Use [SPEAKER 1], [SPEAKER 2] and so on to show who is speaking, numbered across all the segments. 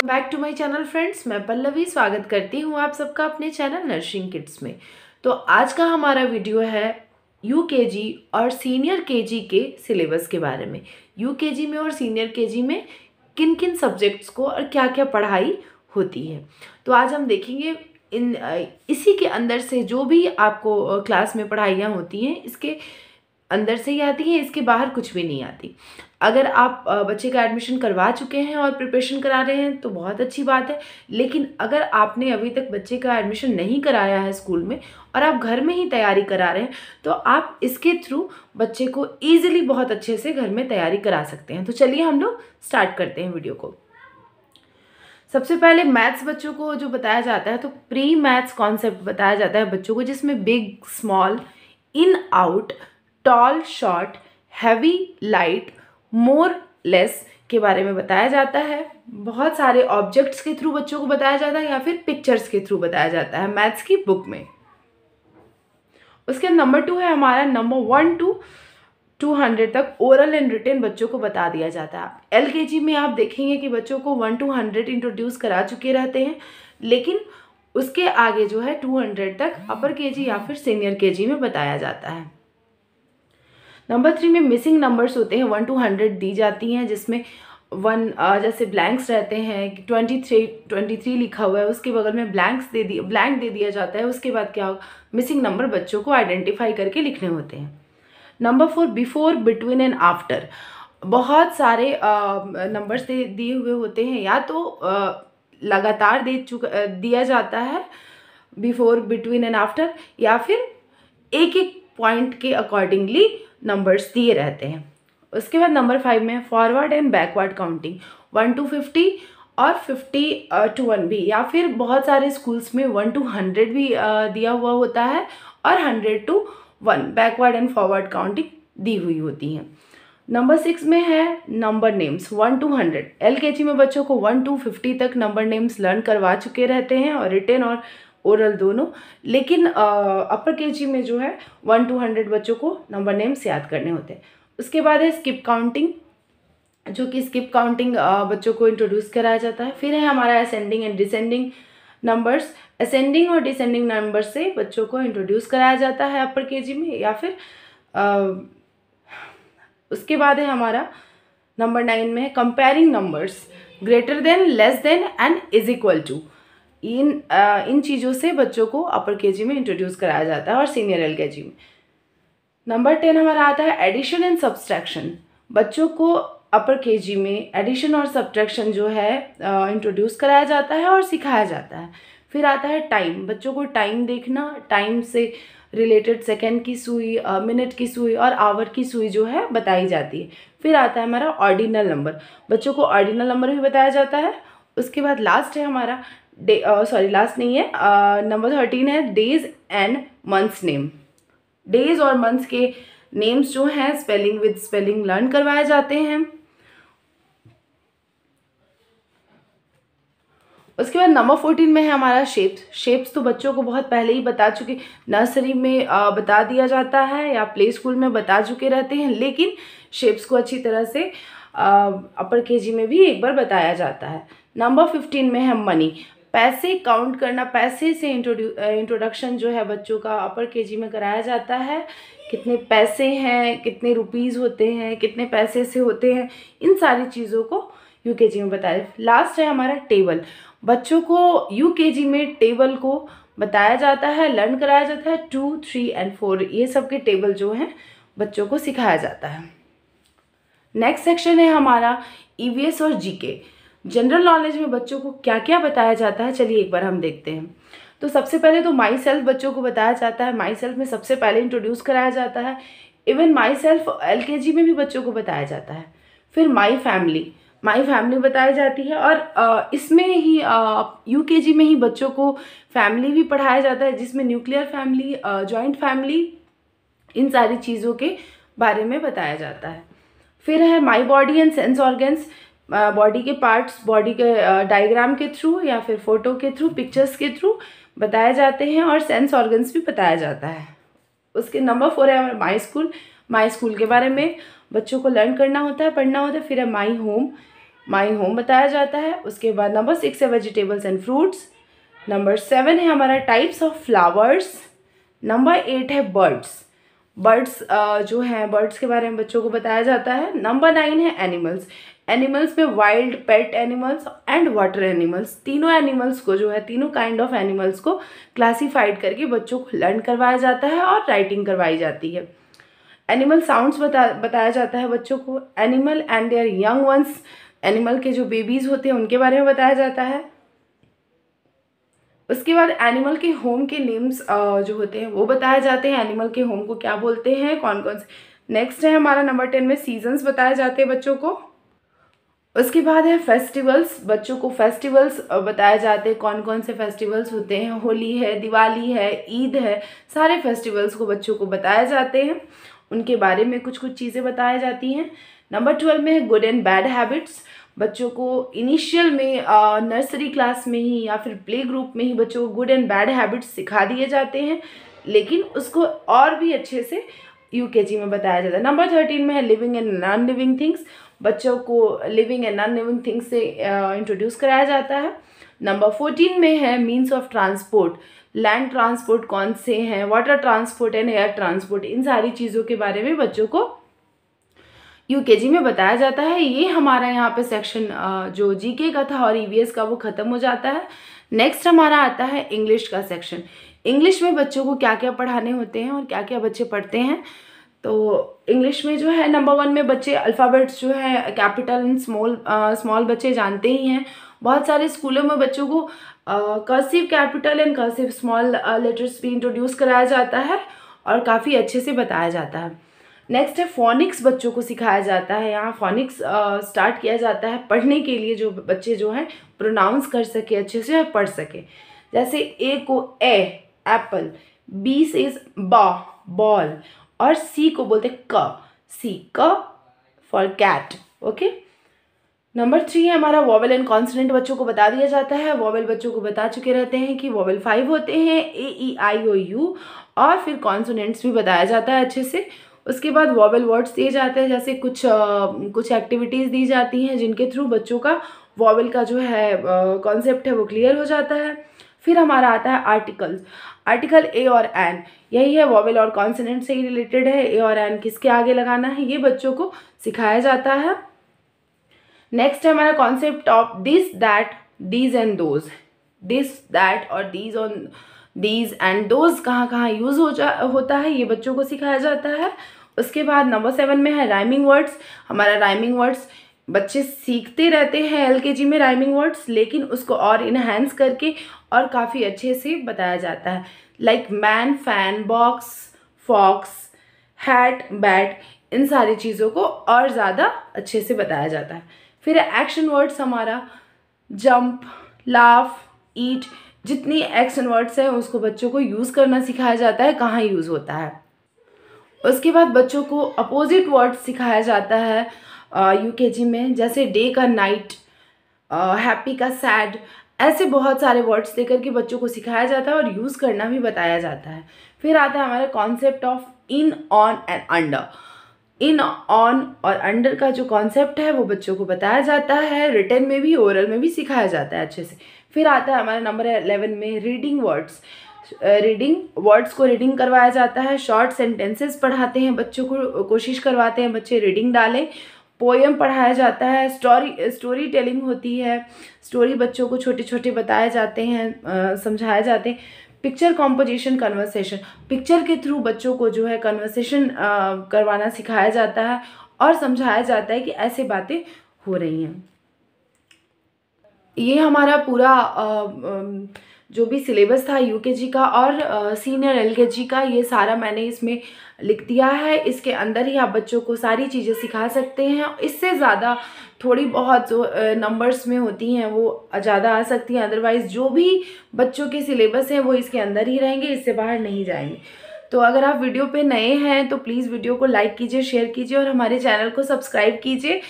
[SPEAKER 1] Back to my channel friends, मैं पल्लवी स्वागत करती हूँ आप सबका अपने चैनल नर्सिंग किड्स में। तो आज का हमारा वीडियो है यूकेजी और सीनियर केजी के सिलेबस के बारे में। यूकेजी में और सीनियर केजी में किन किन सब्जेक्ट्स को और क्या क्या पढ़ाई होती है, तो आज हम देखेंगे इसी के अंदर से जो भी आपको क्लास में पढ़ाइयाँ होती हैं इसके अंदर से ही आती है, इसके बाहर कुछ भी नहीं आती। अगर आप बच्चे का एडमिशन करवा चुके हैं और प्रिपरेशन करा रहे हैं तो बहुत अच्छी बात है, लेकिन अगर आपने अभी तक बच्चे का एडमिशन नहीं कराया है स्कूल में और आप घर में ही तैयारी करा रहे हैं तो आप इसके थ्रू बच्चे को ईजिली बहुत अच्छे से घर में तैयारी करा सकते हैं। तो चलिए हम लोग स्टार्ट करते हैं वीडियो को। सबसे पहले मैथ्स बच्चों को जो बताया जाता है तो प्री मैथ्स कॉन्सेप्ट बताया जाता है बच्चों को, जिसमें big small, in out, tall short, heavy light, more less के बारे में बताया जाता है। बहुत सारे ऑब्जेक्ट्स के थ्रू बच्चों को बताया जाता है या फिर पिक्चर्स के थ्रू बताया जाता है मैथ्स की बुक में। उसके नंबर 2 है हमारा, नंबर 1 to 200 तक ओरल एंड रिटन बच्चों को बता दिया जाता है। LKG में आप देखेंगे कि बच्चों को 1 to 100 इंट्रोड्यूस करा चुके रहते हैं, लेकिन उसके आगे जो है 200 तक अपर केजी या फिर सीनियर केजी में बताया जाता है। नंबर 3 में मिसिंग नंबर्स होते हैं, 1 to 100 दी जाती हैं, जिसमें 1 जैसे ब्लैंक्स रहते हैं, 23 लिखा हुआ है उसके बगल में ब्लैंक दे दिया जाता है। उसके बाद क्या होगा, मिसिंग नंबर बच्चों को आइडेंटिफाई करके लिखने होते हैं। Number 4 before, between and after. बहुत सारे नंबर्स दिए हुए होते हैं, या तो लगातार दिया जाता है बिफोर, बिटवीन एंड आफ्टर, या फिर एक एक पॉइंट के अकॉर्डिंगली नंबर्स दिए रहते हैं। उसके बाद नंबर 5 में forward and backward counting, 1 to 50 और 50 to 1 भी, या फिर बहुत सारे स्कूल्स में 1 to 100 भी दिया हुआ होता है और 100 to 1 backward and forward counting दी हुई होती हैं। नंबर 6 में है नंबर नेम्स, 1 to 100। LKG में बच्चों को 1 to 50 तक नंबर नेम्स लर्न करवा चुके रहते हैं, और रिटन और ओरल दोनों, लेकिन अपर केजी में जो है 1 to 100 बच्चों को नंबर नेम्स याद करने होते हैं। उसके बाद है स्किप काउंटिंग, जो कि स्किप काउंटिंग बच्चों को इंट्रोड्यूस कराया जाता है। फिर है हमारा ascending and descending numbers, ascending और डिसेंडिंग नंबर से बच्चों को इंट्रोड्यूस कराया जाता है अपर केजी में, या फिर उसके बाद है हमारा नंबर 9 में comparing numbers, greater than, less than and is equal to. इन चीज़ों से बच्चों को अपर केजी में इंट्रोड्यूस कराया जाता है और सीनियर LKG में। नंबर 10 हमारा आता है एडिशन एंड सब्सट्रैक्शन। बच्चों को अपर केजी में एडिशन और सब्ट्रैक्शन जो है इंट्रोड्यूस कराया जाता है और सिखाया जाता है। फिर आता है टाइम, बच्चों को टाइम देखना, टाइम से रिलेटेड सेकेंड की सुई, मिनट की सुई और आवर की सुई जो है बताई जाती है। फिर आता है हमारा ऑर्डिनल नंबर, बच्चों को ऑर्डिनल नंबर भी बताया जाता है। उसके बाद लास्ट है हमारा लास्ट नहीं है, नंबर 13 है days and months name. Days और मंथ्स के नेम्स जो हैं स्पेलिंग विद स्पेलिंग लर्न करवाए जाते हैं। उसके बाद नंबर 14 में है हमारा शेप्स तो बच्चों को बहुत पहले ही बता चुके, नर्सरी में बता दिया जाता है या प्ले स्कूल में बता चुके रहते हैं, लेकिन शेप्स को अच्छी तरह से अपर केजी में भी एक बार बताया जाता है। नंबर 15 में है मनी, पैसे काउंट करना, पैसे से इंट्रोडक्शन जो है बच्चों का अपर केजी में कराया जाता है। कितने पैसे हैं, कितने रुपीज़ होते हैं, कितने पैसे से होते हैं, इन सारी चीज़ों को यूकेजी में बताया। लास्ट है हमारा टेबल, बच्चों को यूकेजी में टेबल को बताया जाता है, लर्न कराया जाता है। 2, 3 एंड 4 ये सब के टेबल जो हैं बच्चों को सिखाया जाता है। नेक्स्ट सेक्शन है हमारा EVS और GK। जनरल नॉलेज में बच्चों को क्या क्या बताया जाता है, चलिए एक बार हम देखते हैं। तो सबसे पहले तो माई सेल्फ बच्चों को बताया जाता है, माई सेल्फ में सबसे पहले इंट्रोड्यूस कराया जाता है। इवन माई सेल्फ LKG में भी बच्चों को बताया जाता है। फिर माई फैमिली बताई जाती है, और इसमें ही यूकेजी में ही बच्चों को फैमिली भी पढ़ाया जाता है, जिसमें न्यूक्लियर फैमिली, जॉइंट फैमिली, इन सारी चीज़ों के बारे में बताया जाता है। फिर है my body and sense organs, body के पार्ट्स बॉडी के डायग्राम के थ्रू या फिर फोटो के थ्रू, पिक्चर्स के थ्रू बताए जाते हैं, और सेंस ऑर्गन्स भी बताया जाता है। उसके नंबर 4 है माई स्कूल के बारे में। बच्चों को लर्न करना होता है, पढ़ना होता है। फिर है माई होम बताया जाता है। उसके बाद नंबर 6 है वेजिटेबल्स एंड फ्रूट्स। नंबर 7 है हमारा टाइप्स ऑफ फ्लावर्स। नंबर 8 है बर्ड्स जो हैं बर्ड्स के बारे में बच्चों को बताया जाता है। नंबर 9 है एनिमल्स में wild, pet animals and water animals, तीनों एनिमल्स को जो है, तीनों काइंड ऑफ एनिमल्स को क्लासीफाइड करके बच्चों को लर्न करवाया जाता है और राइटिंग करवाई जाती है। एनिमल साउंड्स बताया जाता है बच्चों को। Animal and there young ones, animal के जो बेबीज़ होते हैं उनके बारे में बताया जाता है। उसके बाद एनिमल के होम के नेम्स जो होते हैं वो बताए जाते हैं, एनिमल के होम को क्या बोलते हैं, कौन कौन से। नेक्स्ट है हमारा नंबर 10 में सीजन्स बताए जाते हैं बच्चों को। उसके बाद है फेस्टिवल्स, बच्चों को फेस्टिवल्स बताए जाते हैं, कौन कौन से फेस्टिवल्स होते हैं। होली है, दिवाली है, ईद है, सारे फेस्टिवल्स को बच्चों को बताए जाते हैं, उनके बारे में कुछ चीज़ें बताई जाती हैं। नंबर 12 में है गुड एंड बैड हैबिट्स, बच्चों को इनिशियल में नर्सरी क्लास में ही या फिर प्ले ग्रुप में ही बच्चों को गुड एंड बैड हैबिट्स सिखा दिए जाते हैं, लेकिन उसको और भी अच्छे से यूकेजी में बताया जाता है। नंबर 13 में है living and non living things, बच्चों को living and non living things से इंट्रोड्यूस कराया जाता है। नंबर 14 में है means of transport, land transport कौन से हैं, water transport and air transport, इन सारी चीज़ों के बारे में बच्चों को यूकेजी में बताया जाता है। ये हमारा यहाँ पे सेक्शन जो जीके का था और ईवीएस का वो ख़त्म हो जाता है। नेक्स्ट हमारा आता है इंग्लिश का सेक्शन। इंग्लिश में बच्चों को क्या क्या पढ़ाने होते हैं और क्या क्या बच्चे पढ़ते हैं। तो इंग्लिश में जो है नंबर 1 में बच्चे अल्फ़ाबेट्स जो है कैपिटल एंड स्मॉल बच्चे जानते ही हैं। बहुत सारे स्कूलों में बच्चों को cursive capital and cursive small letters भी इंट्रोड्यूस कराया जाता है और काफ़ी अच्छे से बताया जाता है। नेक्स्ट है फोनिक्स, बच्चों को सिखाया जाता है। यहाँ फोनिक्स स्टार्ट किया जाता है पढ़ने के लिए, जो बच्चे जो हैं प्रोनाउंस कर सके अच्छे से और पढ़ सके। जैसे ए को ए एप्पल, बी से इज बॉल और सी को बोलते क फॉर कैट। ओके। नंबर 3 है हमारा वॉवेल एंड कॉन्सोनेंट, बच्चों को बता दिया जाता है। वॉवेल बच्चों को बता चुके रहते हैं कि वॉवेल 5 होते हैं, A-E-I-O-U, और फिर कॉन्सोनेंट्स भी बताया जाता है अच्छे से। उसके बाद वॉवेल वर्ड्स दिए जाते हैं, जैसे कुछ एक्टिविटीज़ दी जाती हैं जिनके थ्रू बच्चों का वॉवेल का जो है कॉन्सेप्ट है वो क्लियर हो जाता है। फिर हमारा आता है आर्टिकल ए और एन, यही है वॉवेल और कॉन्सोनेंट से ही रिलेटेड है। ए और एन किसके आगे लगाना है ये बच्चों को सिखाया जाता है। नेक्स्ट है हमारा concept of this, that, these and those. This, that और दीज एंड दोज कहाँ कहाँ यूज़ होता है ये बच्चों को सिखाया जाता है। उसके बाद नंबर 7 में है राइमिंग वर्ड्स। हमारा राइमिंग वर्ड्स बच्चे सीखते रहते हैं एलकेजी में राइमिंग वर्ड्स, लेकिन उसको और इन्हेंस करके और काफ़ी अच्छे से बताया जाता है। Like man, fan, box, fox, hat, bat, इन सारी चीज़ों को और ज़्यादा अच्छे से बताया जाता है। फिर एक्शन वर्ड्स हमारा जंप, लाफ, ईट, जितनी एक्शन वर्ड्स हैं उसको बच्चों को यूज़ करना सिखाया जाता है, कहाँ यूज़ होता है। उसके बाद बच्चों को अपोजिट वर्ड्स सिखाया जाता है यूकेजी में, जैसे डे का नाइट, हैप्पी का सैड, ऐसे बहुत सारे वर्ड्स देकर के बच्चों को सिखाया जाता है और यूज़ करना भी बताया जाता है। फिर आता है हमारा concept of in, on and under. In, on और अंडर का जो कॉन्सेप्ट है वो बच्चों को बताया जाता है, रिटन में भी ओरल में भी सिखाया जाता है अच्छे से। फिर आता है हमारा नंबर 11 में रीडिंग वर्ड्स। वर्ड्स को रीडिंग करवाया जाता है, शॉर्ट सेंटेंसेस पढ़ाते हैं बच्चों को, कोशिश करवाते हैं बच्चे रीडिंग डालें। पोएम पढ़ाया जाता है, स्टोरी टेलिंग होती है, स्टोरी बच्चों को छोटे छोटे बताए जाते हैं, समझाए जाते हैं। पिक्चर कॉम्पोजिशन, कन्वर्सेशन, पिक्चर के थ्रू बच्चों को जो है कन्वर्सेशन करवाना सिखाया जाता है और समझाया जाता है कि ऐसे बातें हो रही हैं। ये हमारा पूरा जो भी सिलेबस था यूकेजी का और सीनियर एलकेजी का, ये सारा मैंने इसमें लिख दिया है। इसके अंदर ही आप बच्चों को सारी चीज़ें सिखा सकते हैं। इससे ज़्यादा थोड़ी बहुत जो नंबर्स में होती हैं वो ज़्यादा आ सकती हैं, अदरवाइज़ जो भी बच्चों के सिलेबस हैं वो इसके अंदर ही रहेंगे, इससे बाहर नहीं जाएंगे। तो अगर आप वीडियो पे नए हैं तो प्लीज़ वीडियो को लाइक कीजिए, शेयर कीजिए और हमारे चैनल को सब्सक्राइब कीजिए।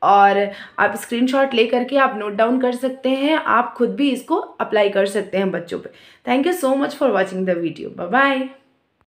[SPEAKER 1] और आप स्क्रीनशॉट ले करके आप नोट डाउन कर सकते हैं, आप खुद भी इसको अप्लाई कर सकते हैं बच्चों पे। Thank you so much for watching the video. Bye bye.